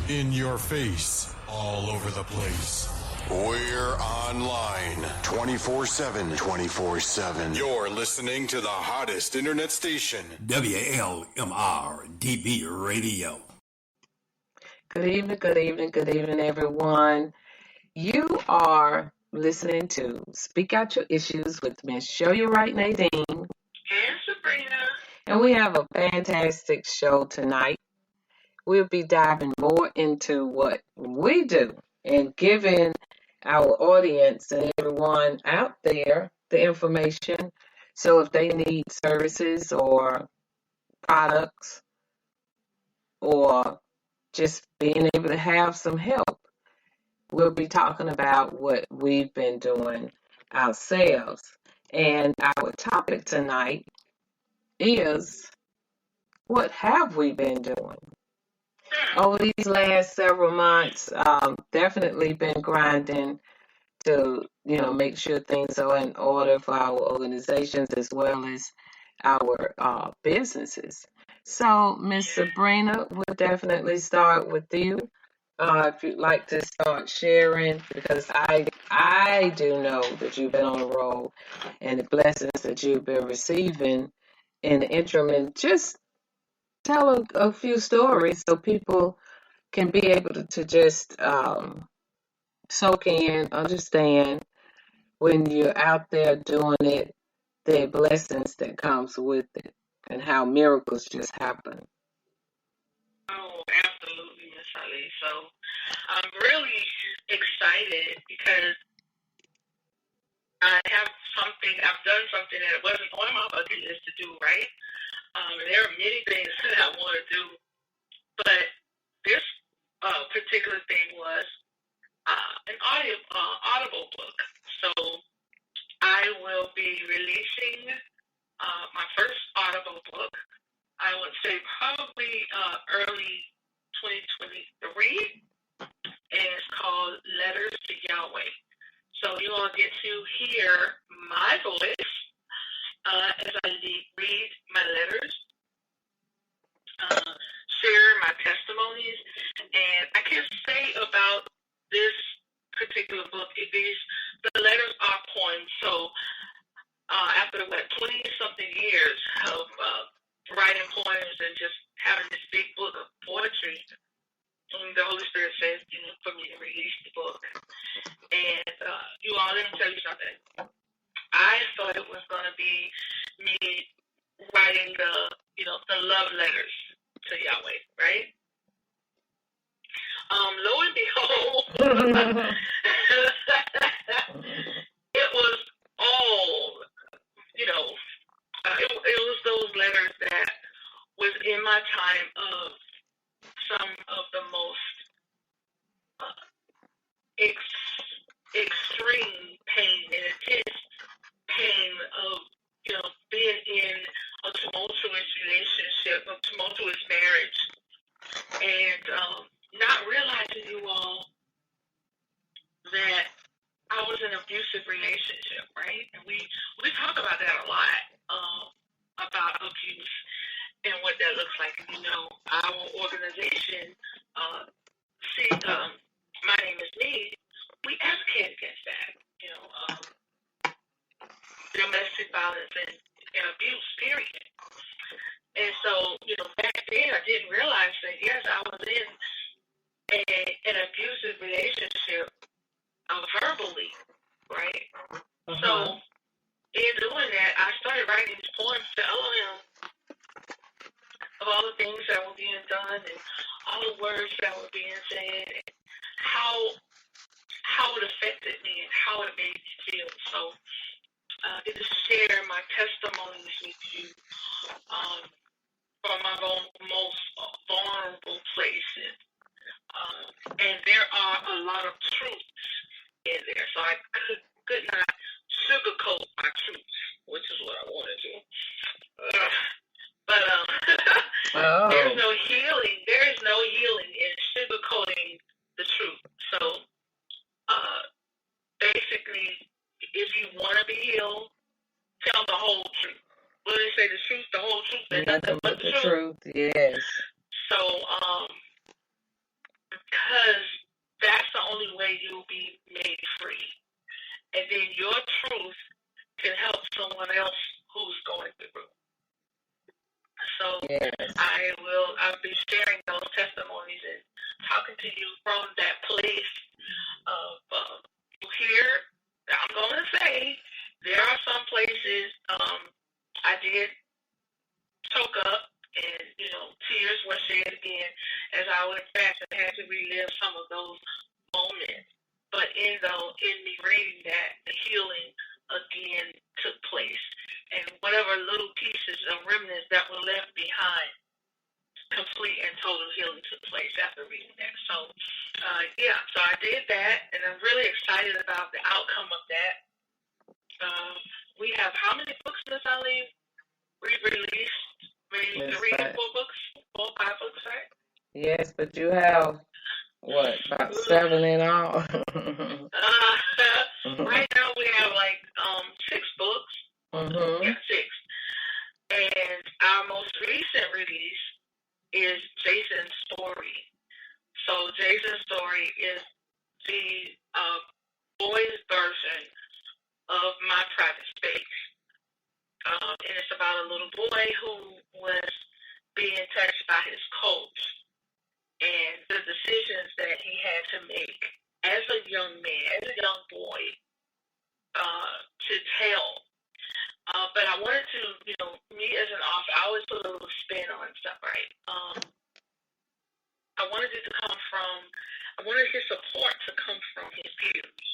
In your face, all over the place. We're online 24/7. 24/7. You're listening to the hottest internet station, WLMR DB Radio. Good evening, good evening, good evening, everyone. You are listening to Speak Out Your Issues with Miss Show You Right Nadine and Sabrina. And we have a fantastic show tonight. We'll be diving more into what we do and giving our audience and everyone out there the information. So if they need services or products or just being able to have some help, we'll be talking about what we've been doing ourselves. And our topic tonight is, what have we been doing? Over these last several months, definitely been grinding to, make sure things are in order for our organizations as well as our businesses. So, Miss Sabrina, we'll definitely start with you. If you'd like to start sharing, because I do know that you've been on a roll and the blessings that you've been receiving in the interim, and just tell a few stories so people can be able to just soak in, understand when you're out there doing it, the blessings that comes with it, and how miracles just happen. Oh, absolutely, Miss Ali. So I'm really excited because I've done something that wasn't on my bucket list to do, right? And there are many things that I want to do, but this particular thing was an audible book. So I will be releasing my first audible book. I would say probably early 2023, and it's called Letters to Yahweh. So you all get to hear my voice as I read my letters, share my testimonies, and I can say about this particular book, the letters are poems. So after 20-something years of writing poems and just having this big book of poetry, the Holy Spirit says, for me to release the book. And you all, let me tell you something. I thought it was going to be me writing the love letters to Yahweh, right? Lo and behold, it was all, it was those letters that was in my time of some of the most extreme pain and intense pain of, being in a tumultuous relationship, a tumultuous marriage, and not realizing, you all, that I was in an abusive relationship, right? And we talk about that a lot, about abuse and what that looks like. Our organization, My Name is Me, we advocate against that, domestic violence and abuse, period. And so, back then I didn't realize that, yes, I was in an abusive relationship verbally, right? Uh-huh. So, in doing that, I started writing these poems telling him of all the things that were being done and all the words that were being said and how it affected me and how it made me feel. So, to share my testimonies with you from my most vulnerable places. And there are a lot of truths in there. So I could not sugarcoat my truths, which is what I wanted to. But there's no healing. There is no healing in sugarcoating the truth. So basically, if you want to be healed, tell the whole truth. What do they say? The truth, the whole truth, and nothing but the truth. Yes. So will be made free. And then your truth can help someone else who's going through. So Yes. I'll be sharing those testimonies and talking to you from that place of here. I'm going to say there are some places I did choke up and, tears were shed again as I went back and had to relive some of those moments. But in me reading that, the healing again took place. And whatever little pieces of remnants that were left behind, complete and total healing took place after reading that. So, so I did that, and I'm really excited about the outcome of that. We have how many books, Miss Eileen? We released maybe 3 or 4 books, 4 or 5 books, right? Yes, but you have, what, about 7 in all? Right now we have 6 books. Mm-hmm. Yeah, 6. And our most recent release is Jason's Story. So Jason's Story is the boys' version of My Private Space. And it's about a little boy who was being touched by his coach and the decisions that he had to make as a young man, as a young boy, to tell. But I wanted to, me as an author, I always put a little spin on stuff, right? I wanted his support to come from his peers,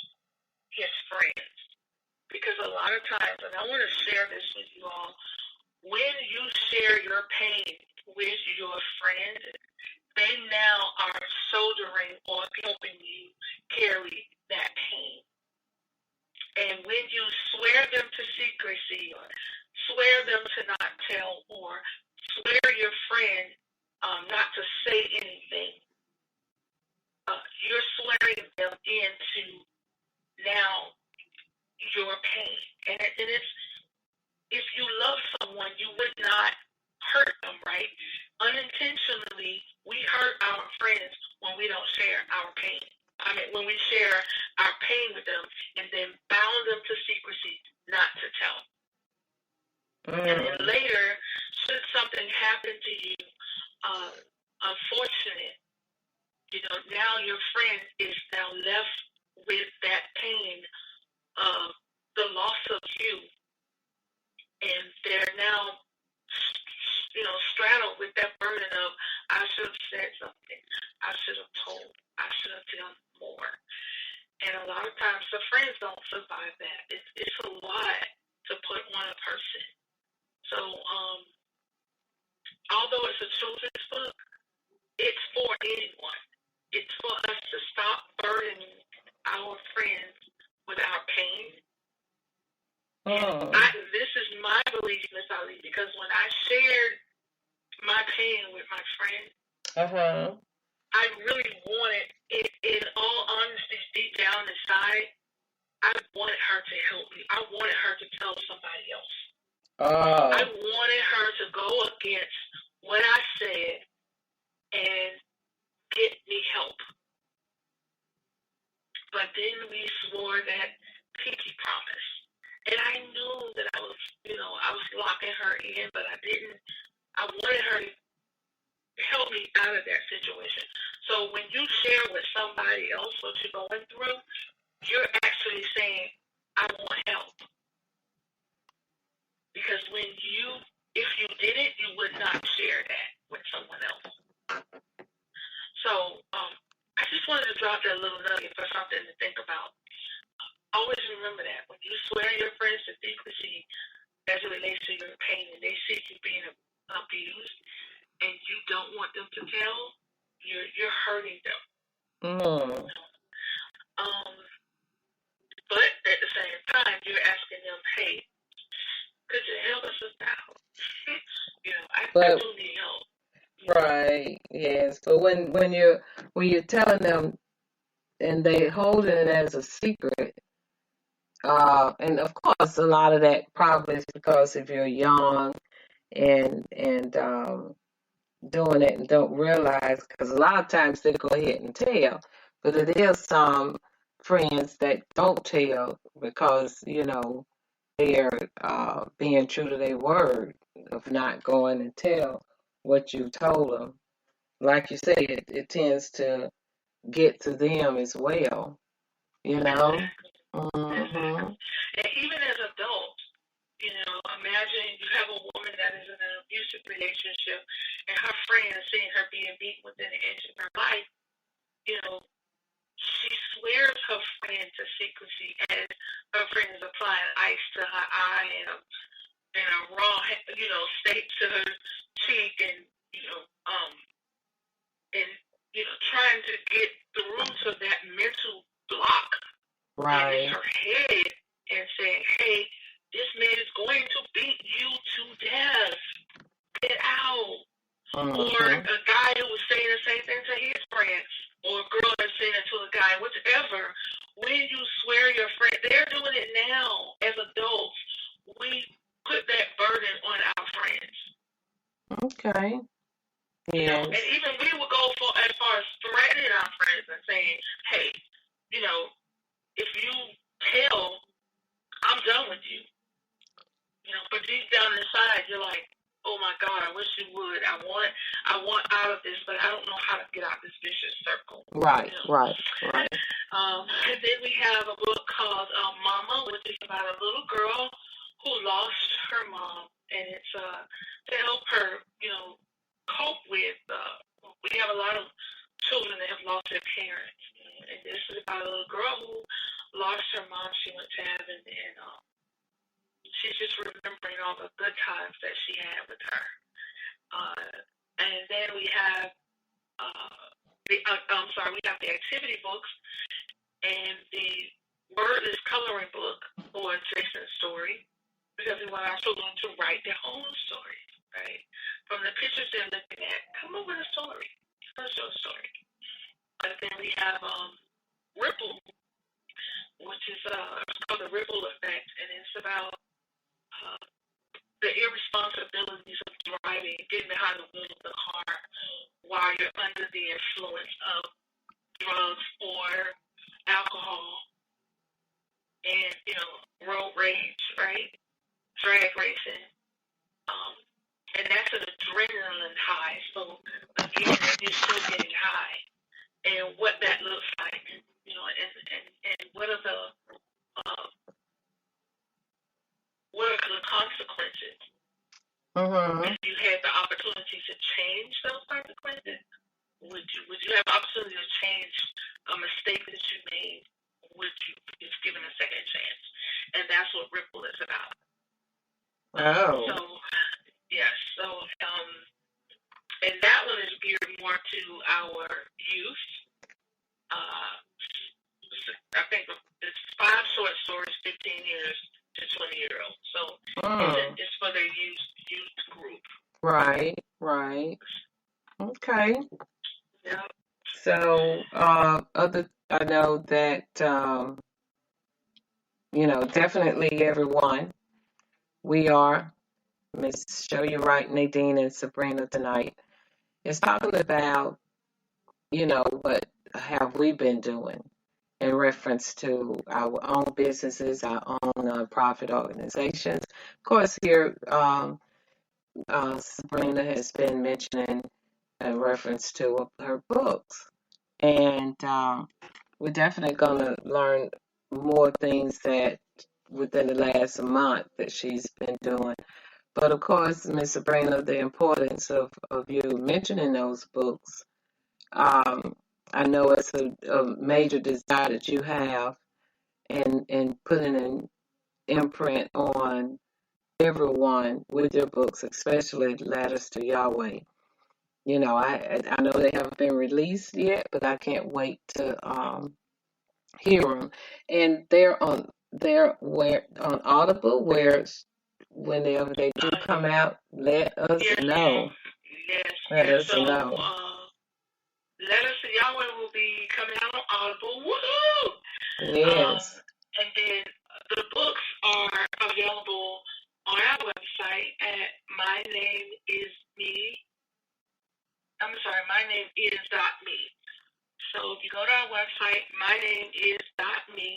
his friends. Because a lot of times, and I want to share this with you all, when you share your pain with your friends, they now are shouldering or helping you carry that pain. And when you swear them to secrecy or swear them to not tell or swear your friend not to say anything, you're swearing them into now your pain. And it's, if you love someone, you would not hurt them, right? Unintentionally, we hurt our friends when we don't share our pain. I mean, when we share our pain with them and then bound them to secrecy, not to tell. And then later, should something happen to you, unfortunate, now your friend is now left with that pain of the loss of you. And they're now, straddled with that burden of, I should have said something. I should have told. I should have done more. And a lot of times the friends don't survive that. It's a lot to put on a person. So, although it's a children's book, it's for anyone. It's for us to stop burdening our friends with our pain. And this is my belief, Miss Ali, because when I shared my pain with my friend, I really wanted, in all honesty, deep down inside, I wanted her to help me. I wanted her to tell somebody else. I wanted her to go against what I said and get me help. But then we swore that pinky promise. And I knew that I was locking her in, but I didn't. I wanted her to help me out of that situation. So when you share with somebody else what you're going through, you're actually saying, I want help. Because if you did it, you would not share that with someone else. So I just wanted to drop that little nugget for something to think about. Always remember that. When you swear your friends to secrecy as it relates to your pain and they see you being abused and you don't want them to tell, you're hurting them. But at the same time, you're asking them, hey, could you help us out? I do need help. Right, yes. But when you're telling them and they holding it as a secret, and of course a lot of that probably is because if you're young and doing it and don't realize, because a lot of times they go ahead and tell, but it is some friends that don't tell because, they're being true to their word of not going and tell what you told them. Like you said, it tends to get to them as well, Mm-hmm. And even as adults, imagine you have a woman that is in an abusive relationship and her friend is seeing her being beaten within an inch of her life. She swears her friend to secrecy as her friend is applying ice to her eye and a raw, steak to her cheek and, trying to get the roots of that mental block Right. in her head and saying, hey, this man is going to beat you to death. Get out. Mm-hmm. Or a guy who was saying the same thing to his friend, or a girl that's saying it to a guy, whatever. When you swear your friend, they're doing it now as adults. We put that burden on our friends. Okay. Yes. And even we would go as far as threatening our friends and saying, hey, if you tell, I'm done with you. But deep down inside, you're like, oh my God, I wish you would. I want out of this, but I don't know how to get out of this vicious circle. Right. And then we have a book called Mama, which is about a little girl who lost her mom, and it's to help her, cope with. We have a lot of children that have lost their parents, and this is about a little girl who lost her mom. She went to heaven, and she's just remembering all the good times that she had with her. And then we have we have the activity books and the wordless coloring book for Jason's story, because we want our children to write their own stories, right? From the pictures they're looking at, come up with a story. Tell your story. And then we have Ripple, which is called the Ripple Effect, and it's about the irresponsibilities of driving, getting behind the wheel of the car while you're under the influence of drugs or alcohol and, road rage, right? Drag racing. And that's an adrenaline high. So, again, you're still getting high. And what that looks like, and what are the consequences? Mm-hmm. If you had the opportunity to change those consequences, would you have the opportunity to change a mistake that you made? Would you be given a second chance? And that's what Ripple is about. Oh. So, yes. So, and that one is geared more to our youth. I think it's 5 short stories, 15 years to 20-year-olds. So it's for the youth group. Right. Okay. Yeah. So, I know that, definitely everyone, we are, Miss Show You Right, Nadine and Sabrina tonight, is talking about, what have we been doing in reference to our own businesses, our own nonprofit organizations. Of course, here, Sabrina has been mentioning in reference to her books. And we're definitely going to learn more things that within the last month that she's been doing. But of course, Ms. Sabrina, the importance of you mentioning those books, I know it's a major desire that you have in putting an imprint on everyone with your books, especially Ladders to Yahweh. I know they haven't been released yet, but I can't wait to hear them. And they're on Audible, where whenever they do come out, let us know. Yes. Let us know. Letters to Yahweh will be coming out on Audible. Woohoo! Yes. And then the books are available on our website at My Name Is Me. So if you go to our website, my name is .me.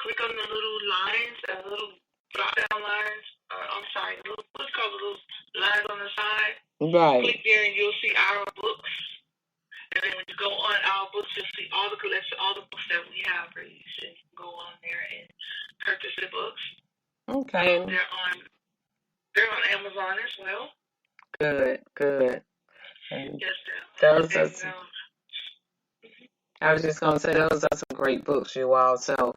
Click on the little lines, little drop-down lines. I'm sorry, what's called the little lines on the side. Right. Click there and you'll see our books. And then when you go on our books, you'll see all the collection, all the books that we have for you. So you can go on there and purchase the books. Okay. They're on Amazon as well. Good. And yes, those are I was just going to say those are some great books, you all. So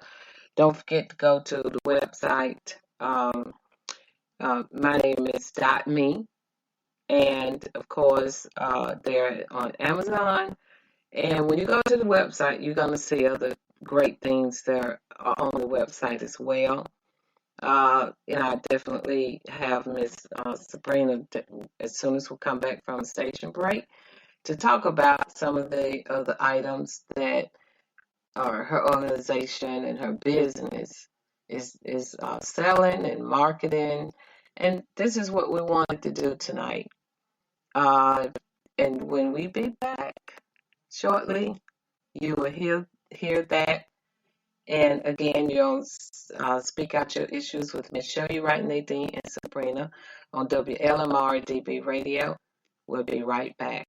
don't forget to go to the website. My name is .me. And, of course, they're on Amazon. And when you go to the website, you're going to see other great things that are on the website as well. And I definitely have Miss Sabrina, as soon as we come back from the station break, to talk about some of the other items that her organization and her business is selling and marketing. And this is what we wanted to do tonight. And when we be back shortly, you will hear that. And again, you'll speak out your issues with Miss Shirley Wright, Nadine, and Sabrina on WLMR DB Radio. We'll be right back.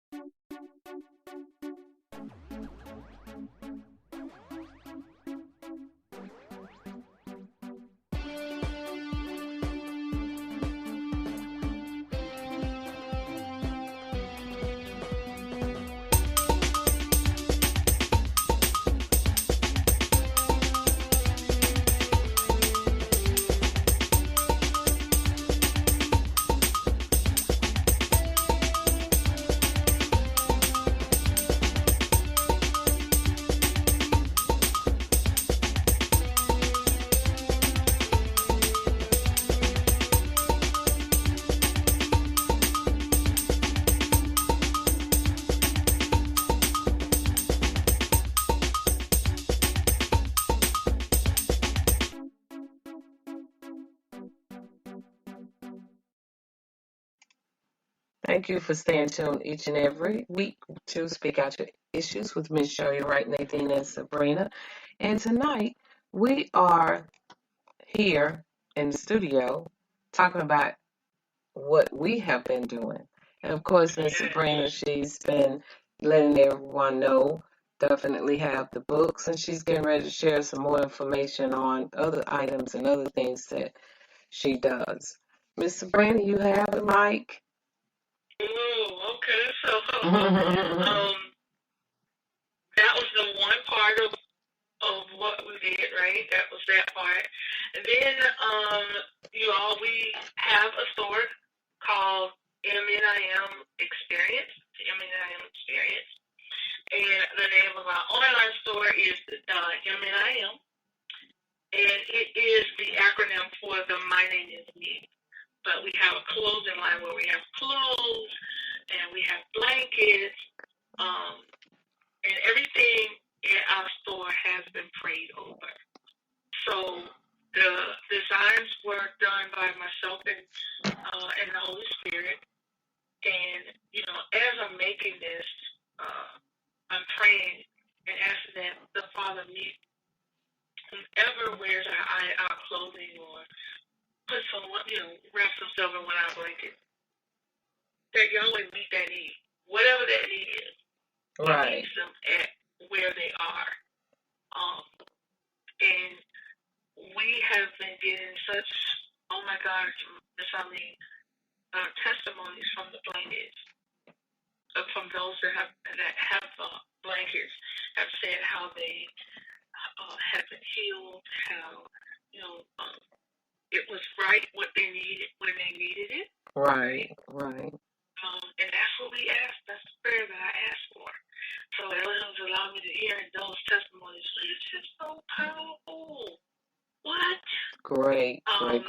Thank you for staying tuned each and every week to Speak Out Your Issues with Miss Shirley Wright, Nadine, and Sabrina. And tonight, we are here in the studio talking about what we have been doing. And of course, Miss Sabrina, she's been letting everyone know, definitely have the books, and she's getting ready to share some more information on other items and other things that she does. Miss Sabrina, you have the mic. Oh, okay. So that was the one part of what we did, right? That was that part. And then we have a store called MNIM Experience. MNIM Experience. And the name of our online store is MNIM. And it is the acronym for the My Name Is Me. But we have a clothing line where we have clothes and we have blankets, and everything in our store has been prayed over. So the designs were done by myself and the Holy Spirit. And, as I'm making this, I'm praying and asking that the Father meet whoever wears our clothing or put someone, wrap themselves in one of our blankets, that Yahweh meet that need, whatever that need is. Right. Meets them at where they are. And we have been getting such, oh my gosh, Miss Eileen, testimonies from the blankets, from those that have blankets, have said how they have been healed, how, it was right what they needed when they needed it. Right. And that's what we asked. That's the prayer that I asked for. So Elohim's allowed me to hear those testimonies. It's just so powerful. What? Great. And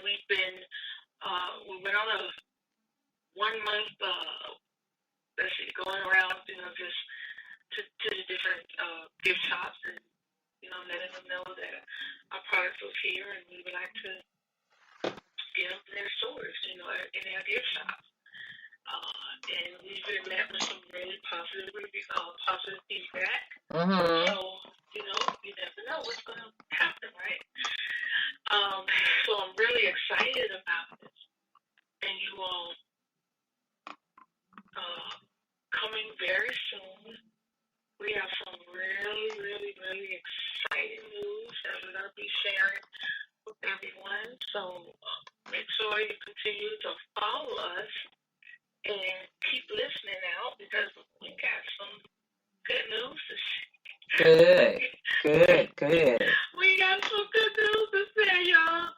we've been, we went on a 1 month, going around, just to the different gift shops and, letting them know that our product was here and we would like to get them in their stores, in their gift shops. And we've been met with some really positive feedback. Mm-hmm. So, you never know what's going to happen, right? So I'm really excited about this. And you all coming very soon. We have some really, really, really exciting news that we're going to be sharing with everyone. So make sure you continue to follow us and keep listening out because we got some good news to share. Good. We got some good news to share, y'all.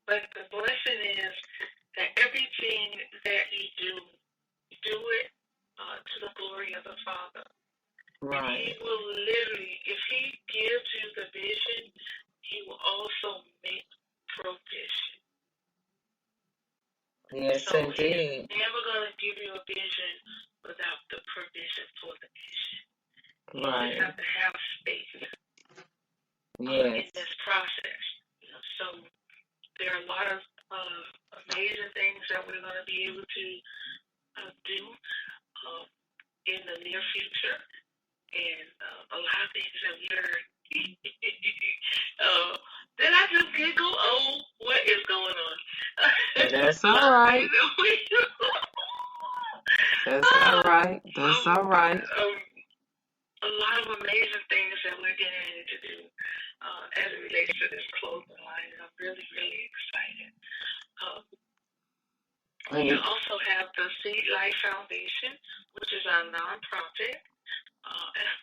But the blessing is that everything that you do it to the glory of the Father. Right. And He will literally, if He gives you the vision, He will also make provision. Yes, so indeed. He's never going to give you a vision without the provision for the vision. Right. You have to have faith yes. in this process. So there are a lot of amazing things that we're going to be able to do in the near future, and a lot of things that we are. Did I just giggle? Oh, what is going on? That's all right. That's all right. That's all right. A lot of amazing things that we're getting ready to do as it relates to this clothing line, and I'm really, really excited. We also have the Seed Life Foundation, which is our nonprofit. And I'm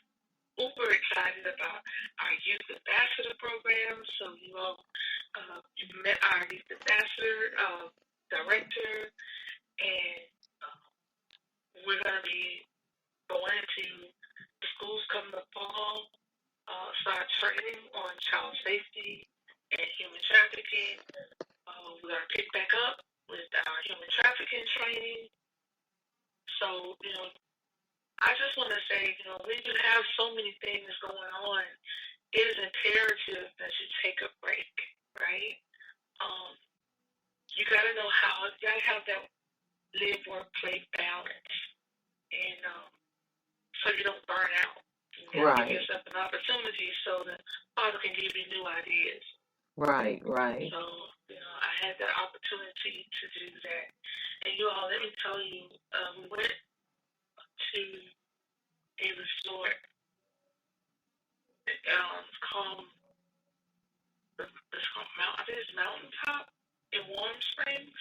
super excited about our Youth Ambassador program. So you all, you've met our Youth Ambassador director, and we're going to be going into the schools come the fall, start training on child safety and human trafficking. We're going to pick back up with our human trafficking training. So, I just want to say, when you have so many things going on, it is imperative that you take a break, right? You got to know how, you got to have that live, work, play balance. And so you don't burn out. You got to give yourself an opportunity so that Father can give you new ideas. Right. So, I had that opportunity to do that. And you all, let me tell you, we went to a resort. It's called I think it's Mountaintop in Warm Springs.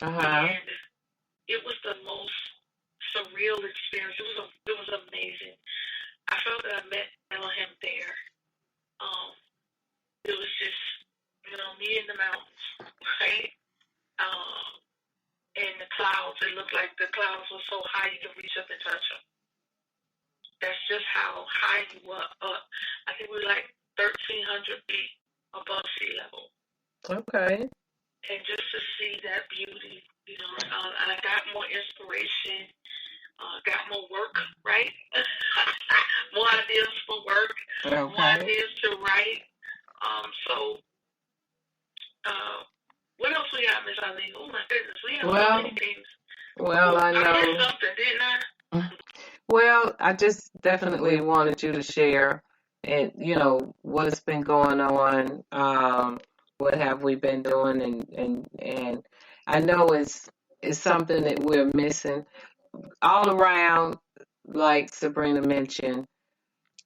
And it was the most surreal experience. It was amazing. I felt that I met Elohim there. It was just, me in the mountains, right? And the clouds, it looked like the clouds were so high you could reach up and touch them. That's just how high you were up. I think we were like 1,300 feet above sea level. Okay. And just to see that beauty, I got more inspiration, got more work, right? More ideas for work, more ideas to write. What else we got, Miss Eileen? Oh my goodness, we have so many things. Well, I know. I did something, didn't I? Well, I just definitely wanted you to share, and what's been going on. What have we been doing, and I know it's something that we're missing all around. Like Sabrina mentioned,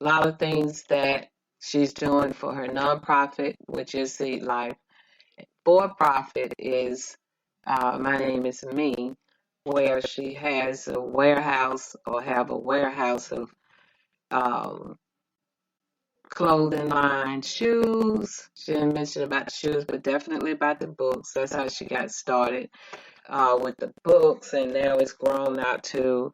a lot of things that she's doing for her nonprofit, which is Seed Life. For profit is My Name Is Me, where she has a warehouse or have a warehouse of clothing line, shoes. She didn't mention about the shoes, but definitely about the books. That's how she got started with the books, and now it's grown out to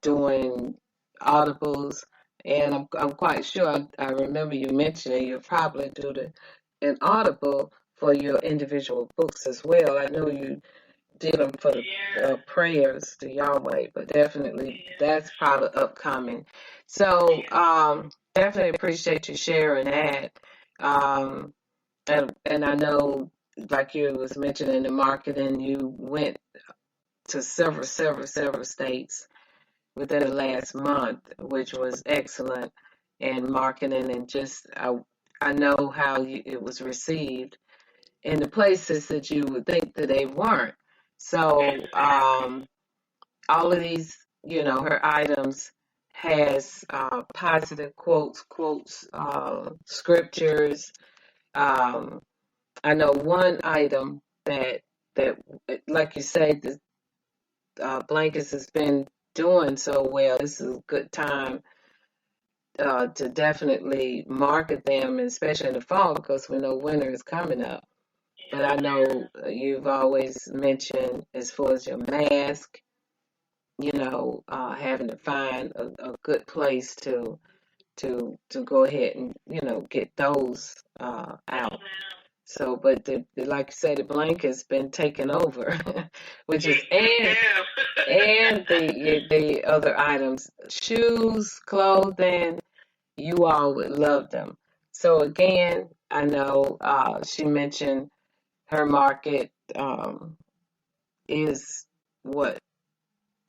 doing audibles. And I'm quite sure, I remember you mentioning you'll probably do an audible for your individual books as well. I know you did them for the prayers to Yahweh, but definitely that's probably upcoming. So definitely appreciate you sharing that. And I know like you was mentioning the marketing, you went to several states within the last month, which was excellent in marketing, and just I know how it was received in the places that you would think that they weren't. So all of these, her items has positive quotes, scriptures. I know one item that like you say, the blankets has been doing so well. This is a good time to definitely market them, especially in the fall, because we know winter is coming up. But I know you've always mentioned as far as your mask, having to find a good place to go ahead and get those out. So, but like you say, the blanket's been taken over, which is and the other items, shoes, clothing, you all would love them. So again, I know she mentioned her market is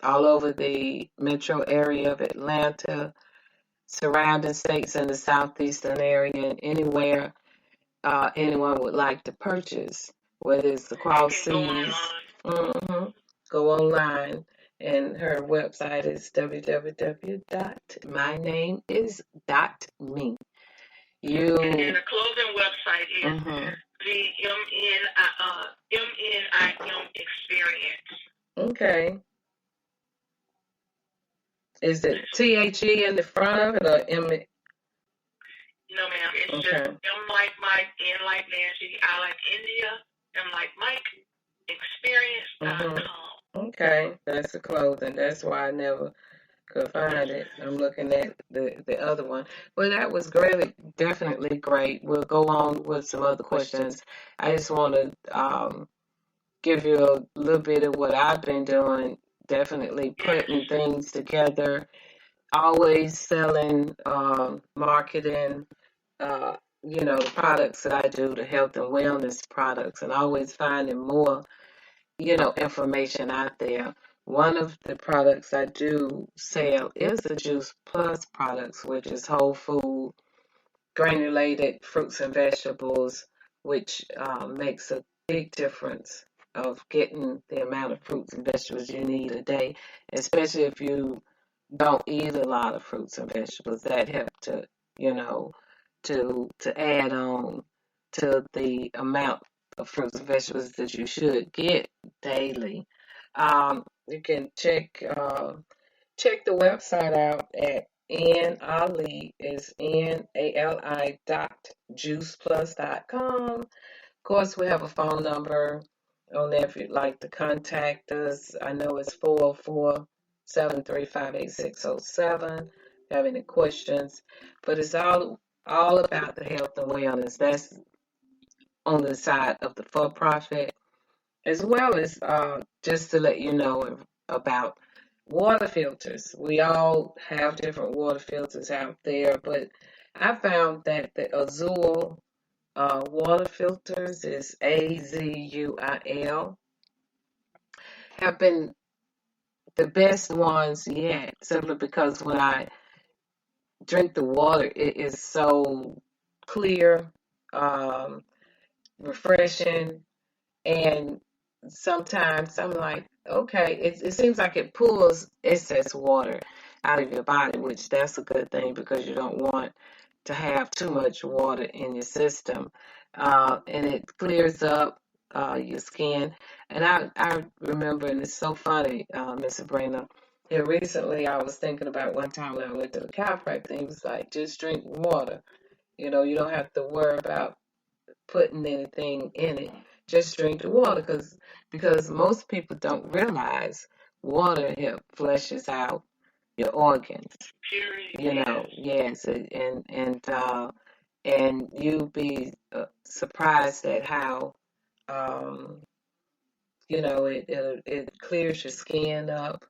all over the metro area of Atlanta, surrounding states in the southeastern area, and anywhere anyone would like to purchase, whether it's across seas. Go online, and her website is www.mynameis.me. And the clothing website is the MNIM Experience. Okay. Is it THE in the front of it, or M? No, ma'am. It's just M like Mike, N like Nancy, I like India, M like Mike, experience.com. Okay, that's the clothing. That's why I never could find it. I'm looking at the other one. Well, that was great. Definitely great. We'll go on with some other questions. I just want to give you a little bit of what I've been doing. Definitely putting things together. Always selling, marketing, the products that I do, the health and wellness products, and always finding more, information out there. One of the products I do sell is the Juice Plus products, which is whole food, granulated fruits and vegetables, which makes a big difference of getting the amount of fruits and vegetables you need a day, especially if you don't eat a lot of fruits and vegetables. That help to, to add on to the amount of fruits and vegetables that you should get daily. You can check the website out at NALI is NALI.juiceplus.com. Of course, we have a phone number on there if you'd like to contact us. I know it's 404-735-8607. If you have any questions, but it's all about the health and wellness. That's on the side of the for-profit, as well as just to let you know about water filters. We all have different water filters out there, but I found that the Azul water filters is AZUIL have been the best ones yet, simply because when I drink the water, it is so clear, refreshing, and sometimes I'm like, okay, it seems like it pulls excess water out of your body, which that's a good thing because you don't want to have too much water in your system. And it clears up your skin. And I remember, and it's so funny, Miss Sabrina, here recently I was thinking about one time when I went to the chiropractor, he was like, just drink water. You don't have to worry about putting anything in it. Just drink the water, because most people don't realize water flushes out your organs. Yes, and you'll be surprised at how it clears your skin up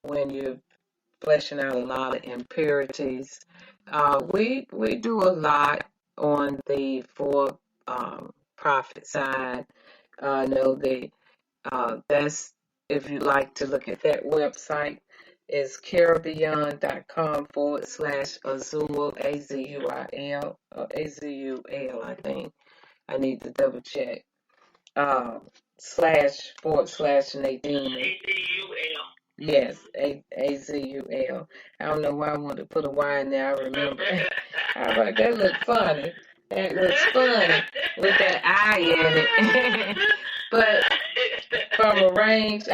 when you're flushing out a lot of impurities. We do a lot on the for-profit side. I know that's, if you'd like to look at that website, is carebeyond.com/Azul, AZUIL, or AZUL, I think. I need to double check. //Nadine. AZUL. Yes, AZUL. I don't know why I wanted to put a Y in there. I remember. I was like, that looked funny. That looks funny with that I in it. But from a range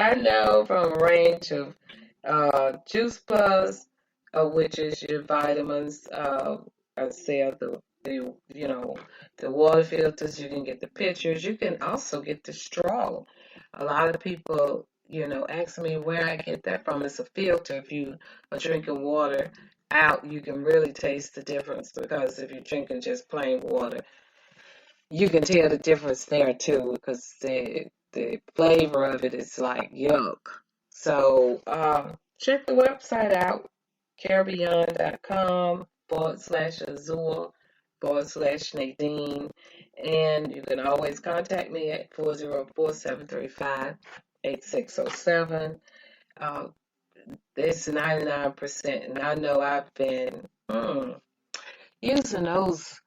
of Juice Plus, which is your vitamins, I said the water filters. You can get the pitchers. You can also get the straw. A lot of people, ask me where I get that from. It's a filter. If you are drinking water out, you can really taste the difference, because if you're drinking just plain water, you can tell the difference there too, because the flavor of it is like yuck. So check the website out, carebeyond.com/Azul/Nadine, and you can always contact me at 404-735-8607. It's 99%, and I know I've been using those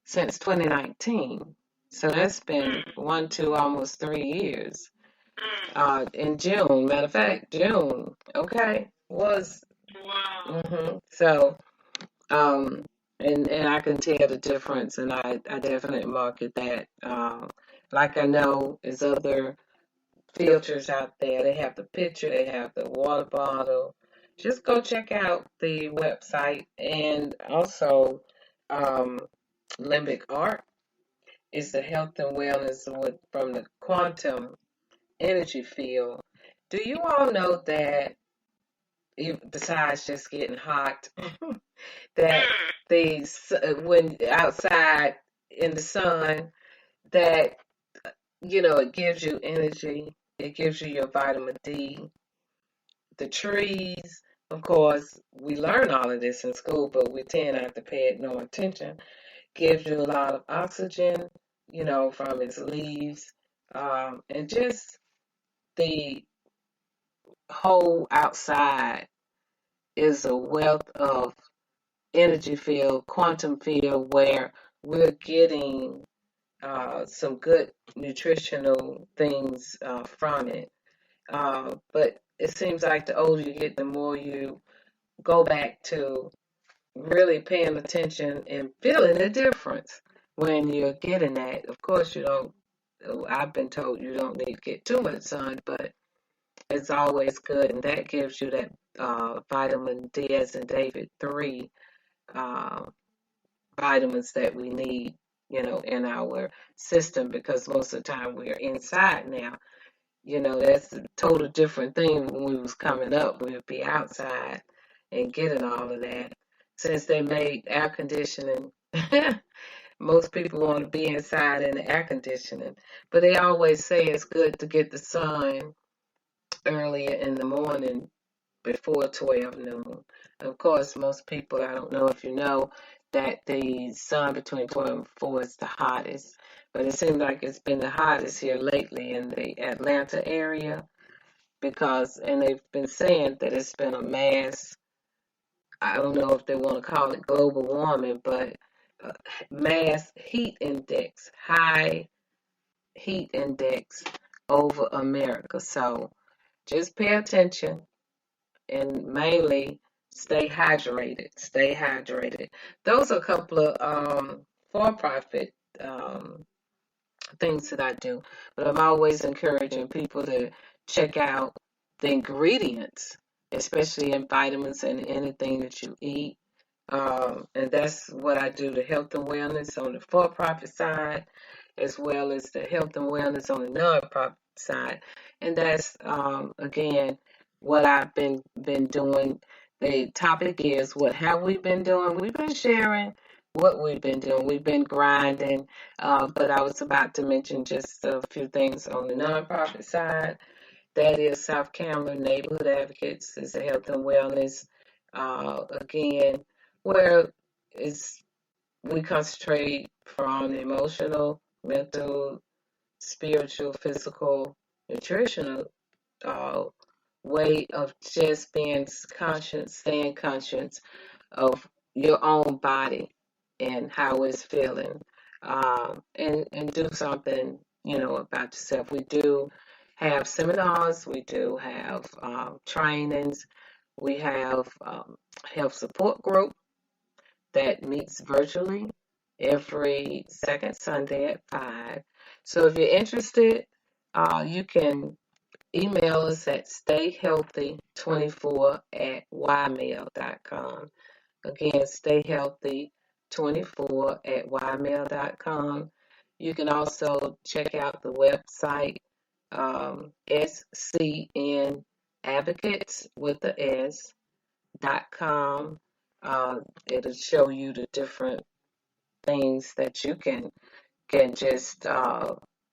since 2019. So that's been 1, 2, almost 3 years. In June, matter of fact, June, okay, was. Wow. So, and I can tell the difference, and I definitely market that. Like I know there's other filters out there. They have the pitcher, they have the water bottle. Just go check out the website, and also Limbic Art is the health and wellness from the quantum energy field. Do you all know that, besides just getting hot, that when outside in the sun, that it gives you energy, it gives you your vitamin D. The trees, of course, we learn all of this in school, but we tend not to pay it no attention. Gives you a lot of oxygen, from its leaves, and just the whole outside is a wealth of energy field, quantum field, where we're getting some good nutritional things from it. But it seems like the older you get, the more you go back to really paying attention and feeling the difference when you're getting that. Of course, I've been told you don't need to get too much sun, but it's always good, and that gives you that vitamin D, as in David, 3 vitamins that we need, in our system, because most of the time we're inside now. That's a total different thing. When we was coming up, we'd be outside and getting all of that. Since they made air conditioning, most people want to be inside in the air conditioning. But they always say it's good to get the sun earlier in the morning before 12 noon. Of course, most people, I don't know if you know, that the sun between 12 and 4 is the hottest. But it seems like it's been the hottest here lately in the Atlanta area, and they've been saying that it's been a mass, I don't know if they want to call it global warming, but mass heat index, high heat index over America. So just pay attention, and mainly stay hydrated. Stay hydrated. Those are a couple of for-profit things that I do, but I'm always encouraging people to check out the ingredients, especially in vitamins and anything that you eat. And that's what I do, the health and wellness on the for-profit side, as well as the health and wellness on the non-profit side. And that's, again, what I've been doing. The topic is, what have we been doing? We've been sharing what we've been doing. We've been grinding, but I was about to mention just a few things on the nonprofit side. That is South Carolina Neighborhood Advocates. It's a health and wellness, where we concentrate from the emotional, mental, spiritual, physical, nutritional way of just being conscious, staying conscious of your own body and how it's feeling, and do something, about yourself. We do have seminars, we do have trainings, we have health support group that meets virtually every second Sunday at 5. So if you're interested, you can email us at stayhealthy24@ymail.com. Again, stayhealthy24@ymail.com. You can also check out the website, scnadvocates with the S.com. It'll show you the different things that you can just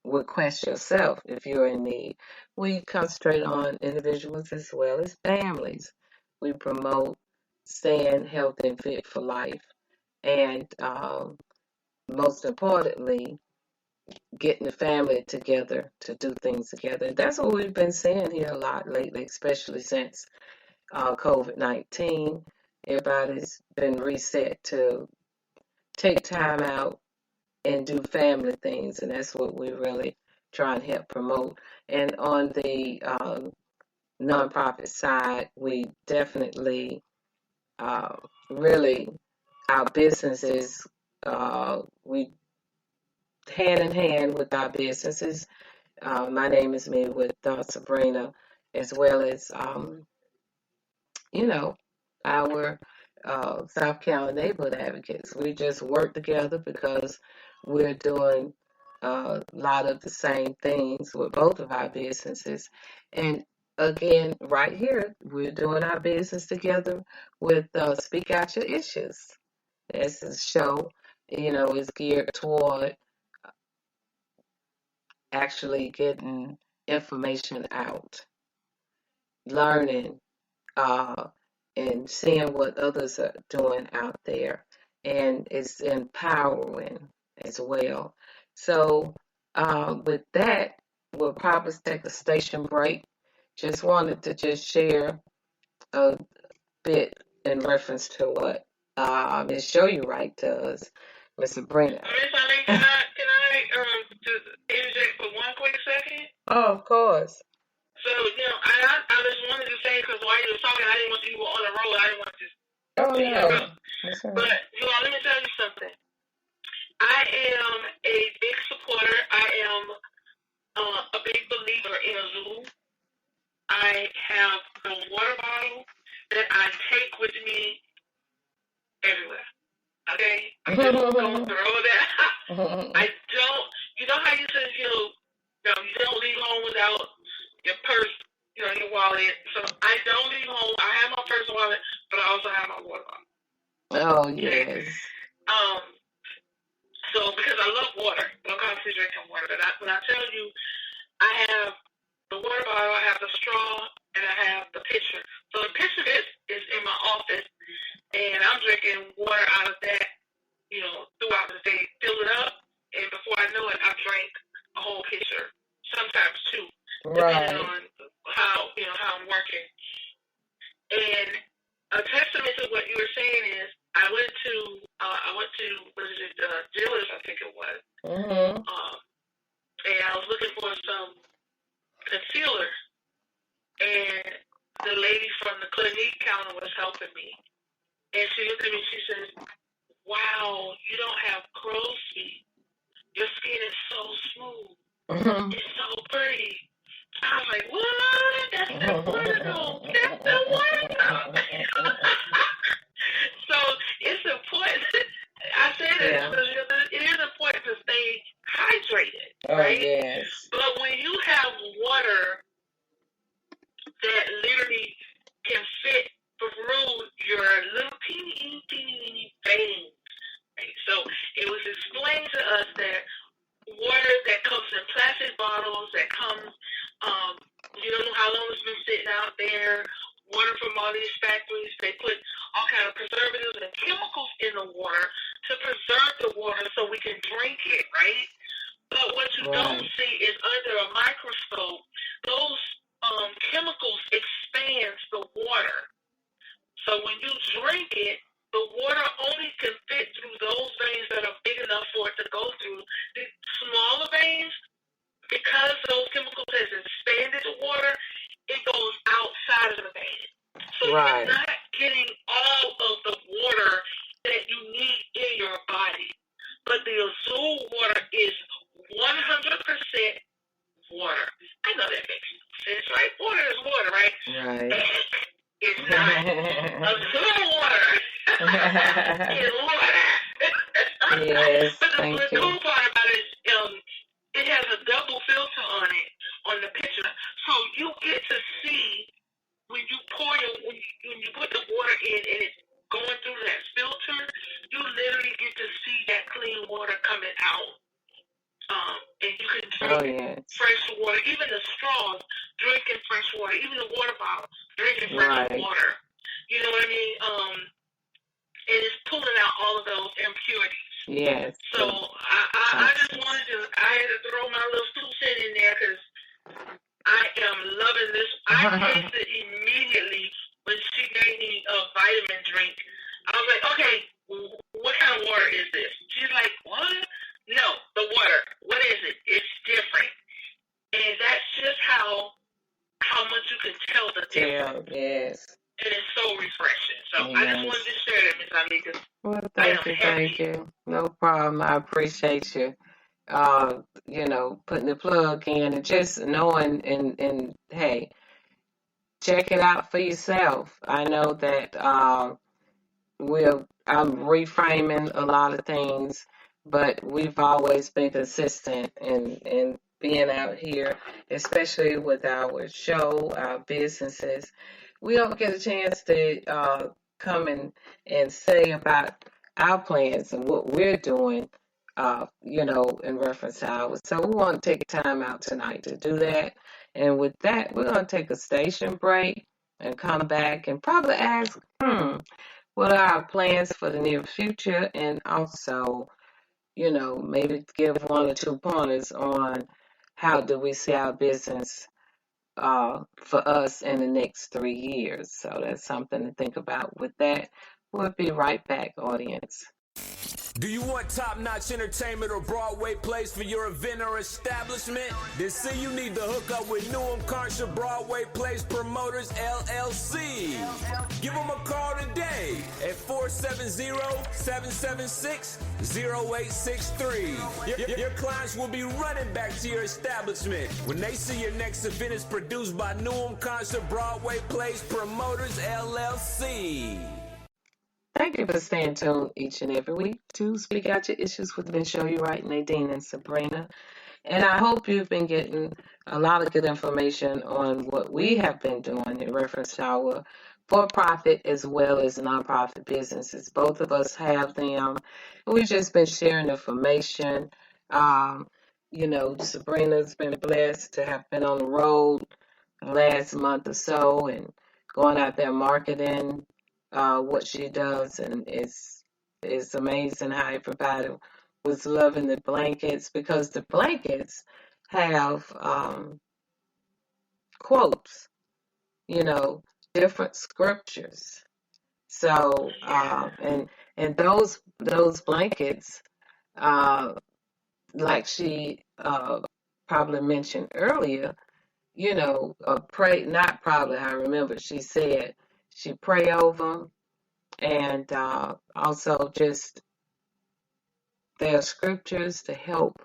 request yourself if you're in need. We concentrate on individuals as well as families. We promote staying healthy and fit for life, and most importantly, getting the family together to do things together. That's what we've been seeing here a lot lately, especially since COVID-19. Everybody's been reset to take time out and do family things, and that's what we really try and help promote. And on the nonprofit side, we definitely really, our businesses, we hand in hand with our businesses. My name is me with Sabrina, as well as our South Carolina Neighborhood Advocates. We just work together because we're doing a lot of the same things with both of our businesses. And again, right here, we're doing our business together with Speak Out Your Issues. This is a show, is geared toward actually getting information out, learning, and seeing what others are doing out there. And it's empowering as well. So with that, we'll probably take a station break. Just wanted to just share a bit in reference to what Ms. Show You Right does, Ms. Sabrina. Can I just interject for one quick second? Oh, of course. So, I just wanted to say, because while you were talking, I didn't want you on the road. I didn't want to interrupt. But, let me tell you something. I am a big supporter. I am a big believer in a zoo. I have the water bottle that I take with me everywhere. Okay? I'm just going to throw that out. I don't, how you said, you don't leave home without your purse, your wallet. So I don't leave home. I have my purse and wallet, but I also have my water bottle. Oh, yes. So because I love water, I'm constantly drinking water. But when I tell you, I have the water bottle, I have the straw, and I have the pitcher. So the pitcher is in my office, and I'm drinking water out of that, throughout the day. Fill it up, and before I know it, I drank a whole pitcher, sometimes two, depending on how I'm working. And a testament to what you were saying is, I went to Dealers, I think it was. Mm-hmm. And I was looking for some concealer, and the lady from the Clinique counter was helping me. And she looked at me and she says, "Wow, you don't have crow's feet. Your skin is so smooth. Mm-hmm. It's so pretty." I was like, "What? That's the water. That's the water." So it's important. I say that because it is important to stay hydrated, right? Yes. But when you have water that literally can fit through your little teeny veins, right? So it was explained to us that water that comes in plastic bottles, that comes, you don't know how long it's been sitting out there. Water from all these factories, they put all kind of preservatives and chemicals in the water to preserve the water so we can drink it, right? expands the water. So when you drink it, the water only can fit through those veins that are big enough for it to go through. The smaller veins, because those chemicals has expanded the water, it goes outside of the vein. So Right. you're not getting all of the water that you need in your body. But the Azul water is 100% water. I know that makes sense, right? Water is water, right? Right. It's not Azul water. It's water. Yes, But thank the you. cool part about it is it has a double filter on it, on the picture. So you get to see when you when you put the water in and it's going through that filter, you literally get to see that clean water coming out. And you can drink yes. fresh water, even the straws, drinking fresh water, even the water bottle, drinking fresh Right. water. You know what I mean? And it's pulling out all of those impurities. Yes. So I just wanted to, I had to throw my little 2 cents in there because I am loving this. I tasted immediately when she gave me a vitamin drink. I was like, okay, what kind of water is this? She's like, what? No, the water. What is it? It's different. And that's just how much you can tell the difference. Yes. And it's so refreshing. So I just wanted to share that, Ms. Amika. Well, thank you. No problem. I appreciate you. Putting the plug in and just knowing and hey, check it out for yourself. I know that I'm reframing a lot of things, but we've always been consistent in being out here, especially with our show, our businesses. We don't get a chance to come and say about our plans and what we're doing, in reference to ours. So we want to take time out tonight to do that. And with that, we're going to take a station break and come back and probably ask, what are our plans for the near future? And also, maybe give 1 or 2 pointers on how do we see our business for us in the next 3 years. So that's something to think about with that. We'll be right back, audience. Do you want top-notch entertainment or Broadway plays for your event or establishment? Then see you need to hook up with Newham Carter Broadway Plays Promoters, LLC. Give them a call today at 470-776-0863. Your clients will be running back to your establishment when they see your next event is produced by Newham Carter Broadway Plays Promoters, LLC. Thank you for staying tuned each and every week to Speak Out Your Issues with Miss Show You Right, Nadine and Sabrina. And I hope you've been getting a lot of good information on what we have been doing in reference to our for-profit as well as nonprofit businesses. Both of us have them. We've just been sharing information. Sabrina's been blessed to have been on the road the last month or so and going out there marketing what she does, and it's amazing how everybody was loving the blankets because the blankets have quotes, different scriptures. So and those blankets, like she probably mentioned earlier, pray, not probably, I remember she said she pray over them, and also just there are scriptures to help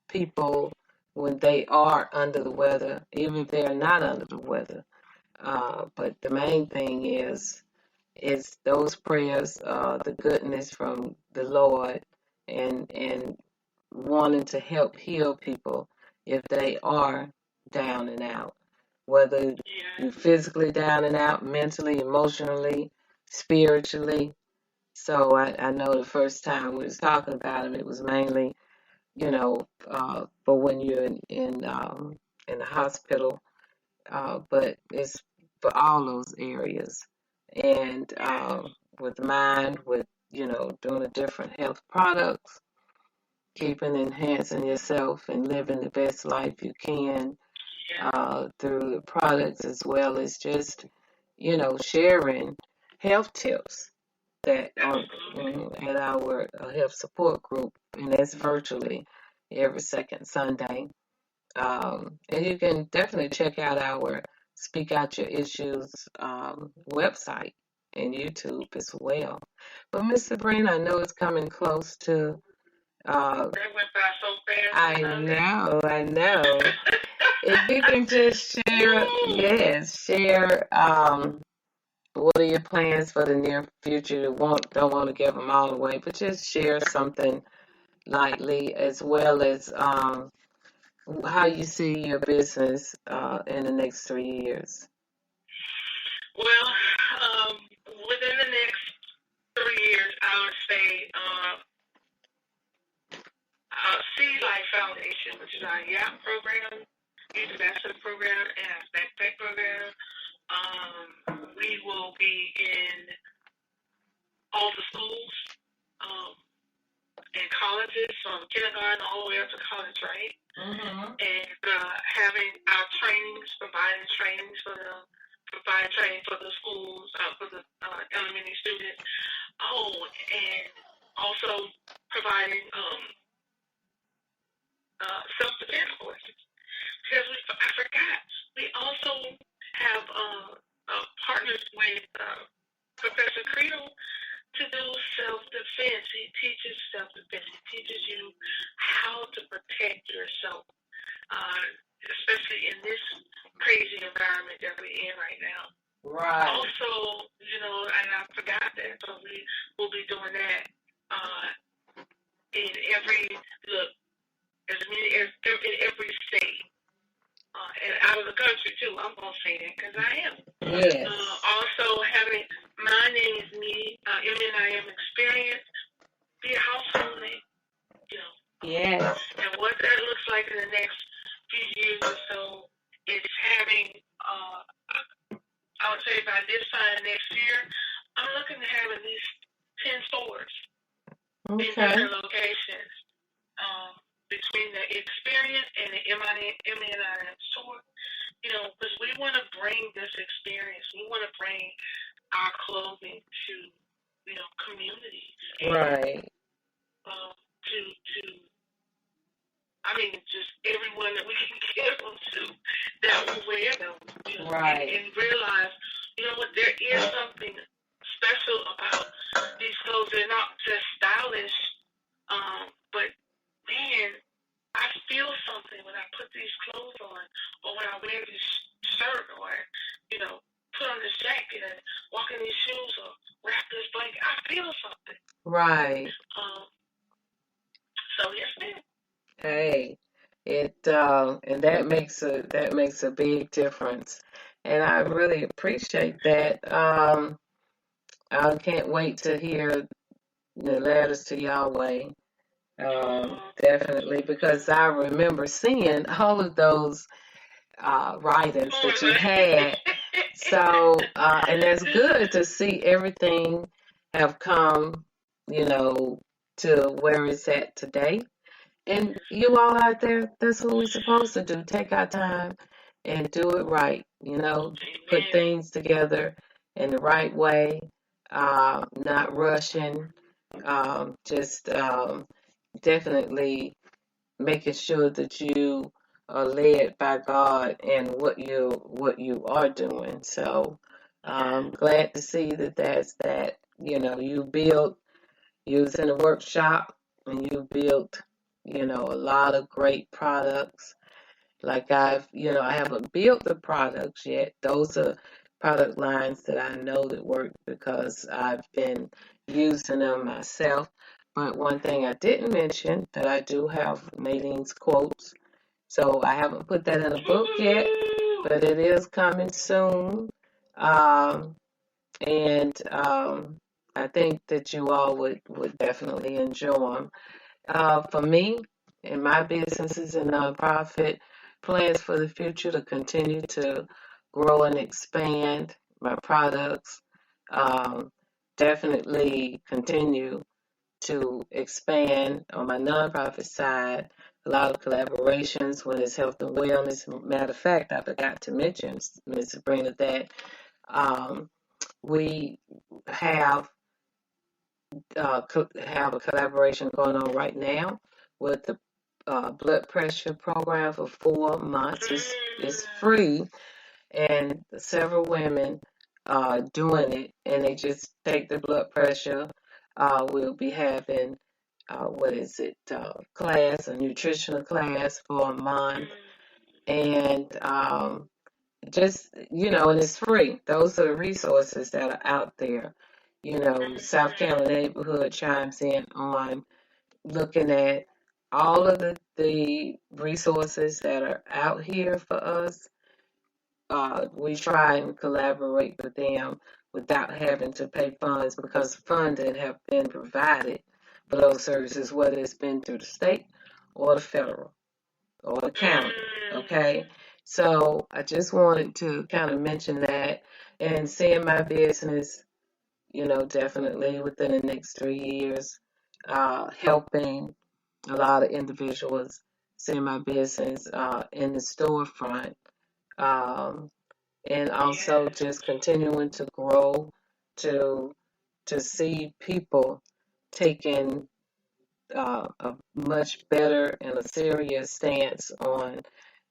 people when they are under the weather, even if they are not under the weather. But the main thing is those prayers, the goodness from the Lord, and wanting to help heal people if they are down and out. Whether you're physically down and out, mentally, emotionally, spiritually. So I know the first time we was talking about them, it was mainly, for when you're in the hospital, but it's for all those areas. And with mind, with, doing the different health products, keeping enhancing yourself and living the best life you can. through the products, as well as just, sharing health tips that are at our health support group, and that's virtually every second Sunday. And you can definitely check out our Speak Out Your Issues website and YouTube as well. But Miss Sabrina, I know it's coming close to. That went by so fast. I know. If you can just share. What are your plans for the near future? Don't want to give them all away, but just share something lightly, as well as how you see your business in the next 3 years. Well, within the next 3 years, I would say Seed Life Foundation, which is our YAP program, Youth Ambassador program, and our Backpack program. We will be in all the schools and colleges, from kindergarten all the way up to college, right? Mm-hmm. And having our trainings, providing trainings for them, providing training for the schools, for the elementary students. And also providing self-defense courses. Because I forgot, we also have partners with Professor Credo to do self-defense. He teaches self-defense. He teaches you how to protect yourself, especially in this crazy environment that we're in right now. Right. Also, and I forgot that, so we will be doing that in every state. And out of the country, too. I'm going to say that because I am. Yes. Also, having my name is me, MNIM Experience, be a household name. Yes. And what that looks like in the next few years or so is having, I would say by this time next year, I'm looking to have at least 10 stores in different locations. Between the Experience and the MNIM store, because we want to bring this experience. We want to bring our clothing to, communities. Right. Just everyone that we can give them to that will wear them. Right. And realize, there is something special about these clothes. They're not just stylish, but man, I feel something when I put these clothes on, or when I wear this shirt, or, put on this jacket and walk in these shoes, or wrap this blanket. I feel something. Right. So yes, ma'am. Hey, and that makes a big difference, and I really appreciate that. I can't wait to hear the letters to Yahweh. Definitely, because I remember seeing all of those writings that you had. So, and it's good to see everything have come, to where it's at today. And you all out there, that's what we're supposed to do. Take our time and do it right, put things together in the right way, not rushing, just definitely making sure that you are led by God and what you are doing. So I'm glad to see that's that. You was in a workshop and you built, a lot of great products. Like I haven't built the products yet. Those are product lines that I know that work because I've been using them myself. But one thing I didn't mention, that I do have Nadine's quotes. So I haven't put that in a book yet, but it is coming soon. I think that you all would definitely enjoy them. For me, in my businesses and nonprofit, plans for the future to continue to grow and expand my products. Definitely continue to expand on my nonprofit side a lot of collaborations with his health and wellness. Matter of fact, I forgot to mention, Ms. Sabrina, that we have a collaboration going on right now with the blood pressure program for 4 months. It's free, and several women are doing it, and they just take the blood pressure. We'll be having class, a nutritional class for a month, and just, and it's free. Those are the resources that are out there. South Carolina Neighborhood chimes in on looking at all of the resources that are out here for us. We try and collaborate with them without having to pay funds, because funding have been provided for those services, whether it's been through the state or the federal or the county. Okay, so I just wanted to kind of mention that, and seeing my business, definitely within the next 3 years, helping a lot of individuals, seeing my business in the storefront, and also just continuing to grow, to see people taking a much better and a serious stance on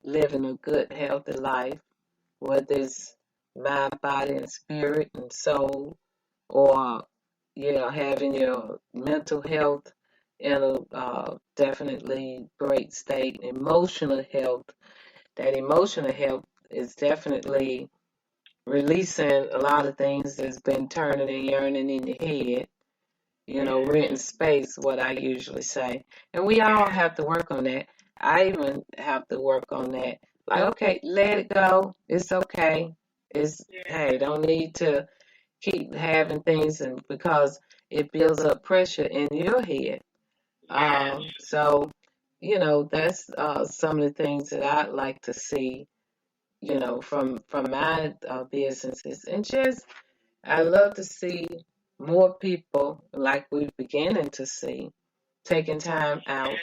living a good, healthy life, whether it's mind, body, and spirit and soul, or having your mental health in a definitely great state. Emotional health. That emotional health is definitely releasing a lot of things that's been turning and yearning in your head. Renting space, what I usually say. And we all have to work on that. I even have to work on that. Like, okay, let it go. It's okay. Hey, don't need to keep having things, and because it builds up pressure in your head. So, that's some of the things that I'd like to see, from my businesses. And just, I love to see more people, like we're beginning to see, taking time out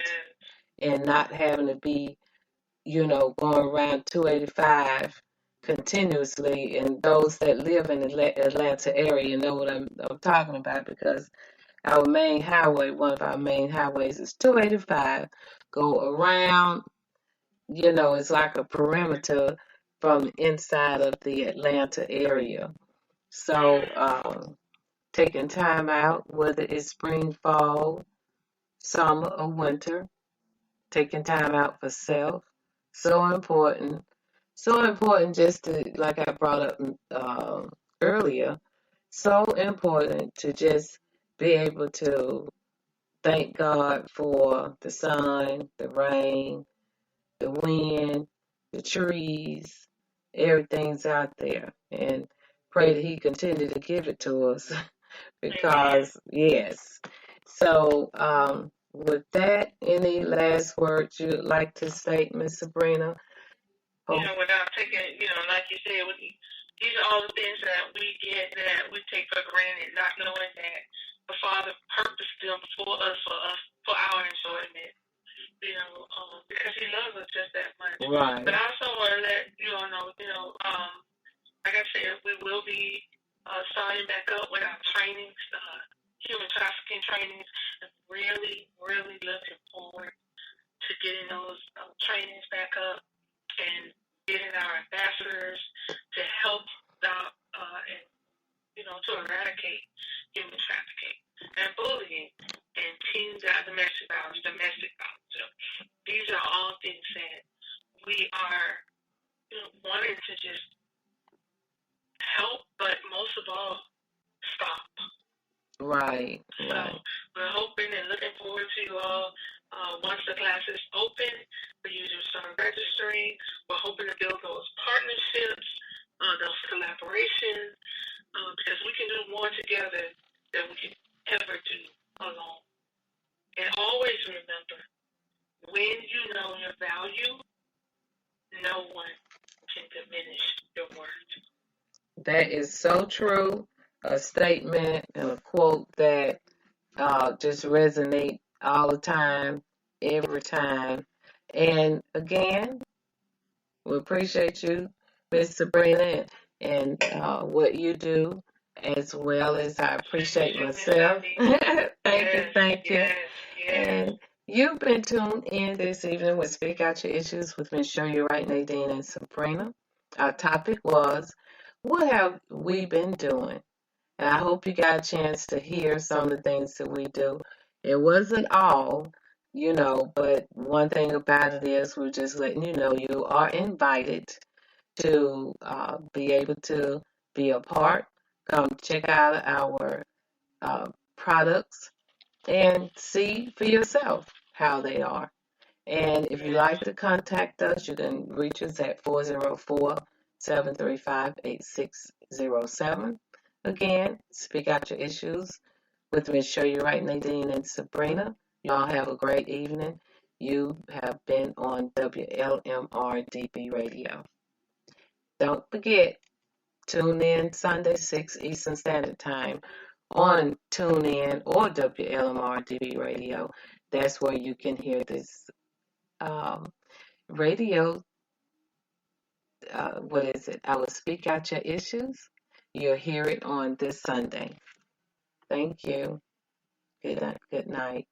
and not having to be, going around 285 continuously. And those that live in the Atlanta area know what I'm talking about, because our main highway, one of our main highways, is 285. Go around, it's like a perimeter from inside of the Atlanta area. So, taking time out, whether it's spring, fall, summer, or winter, taking time out for self, so important. So important, just to, like I brought up earlier, so important to just be able to thank God for the sun, the rain, the wind, the trees, everything's out there, and pray that He continue to give it to us. Because, yes. So, with that, any last words you'd like to say, Miss Sabrina? Without taking, like you said, these are all the things that we get, that we take for granted, not knowing that the Father purposed them for us, for our enjoyment, because He loves us just that much. Right. But I also want to let you all know, like I said, we will be starting back up with our trainings, human trafficking trainings. I'm really, really looking forward to getting those trainings back up and getting our ambassadors to help out and to eradicate human trafficking and bullying and teens out domestic violence. So these are all things that we are wanting to just help, but most of all, stop. Right. So we're hoping and looking forward to you all. Once the classes open, for you to start registering. We're hoping to build those partnerships, those collaborations, because we can do more together than we can ever do alone. And always remember, when you know your value, no one can diminish your worth. That is so true. A statement and a quote that just resonate all the time, every time. And again, we appreciate you, Miss Sabrina, and what you do, as well as I appreciate myself. Thank you. And you've been tuned in this evening with Speak Out Your Issues with Miss Show You Right, Nadine and Sabrina. Our topic was, what have we been doing? And I hope you got a chance to hear some of the things that we do. It wasn't all, but one thing about it is we're just letting you know you are invited to be able to be a part. Come check out our products and see for yourself how they are. And if you'd like to contact us, you can reach us at 404-735-8607. Again, Speak Out Your Issues with Miss Show You Right, Nadine and Sabrina. Y'all have a great evening. You have been on WLMR-DB Radio. Don't forget, tune in Sunday, 6 Eastern Standard Time on TuneIn or WLMR-DB Radio. That's where you can hear this radio. I will Speak Out Your Issues. You'll hear it on this Sunday. Thank you. Good night.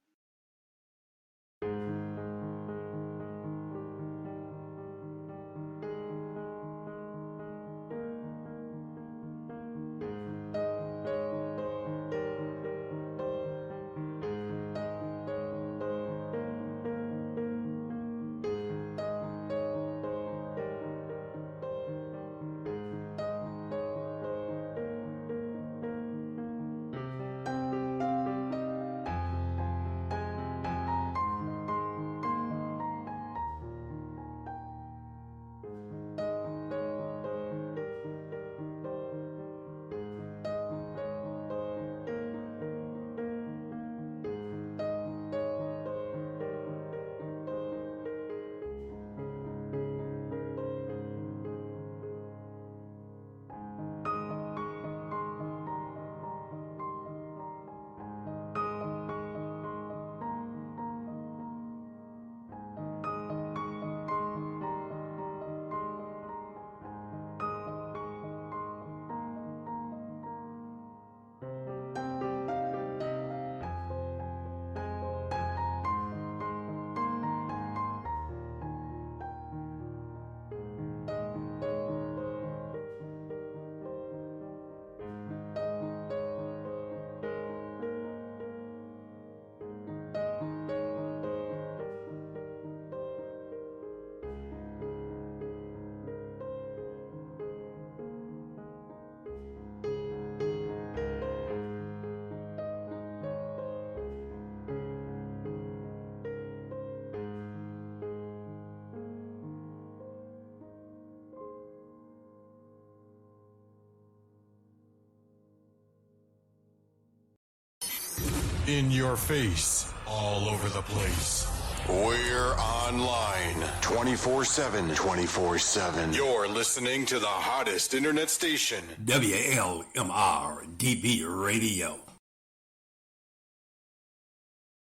In your face, all over the place. We're online 24/7. 24/7. You're listening to the hottest internet station, WLMR-DB Radio.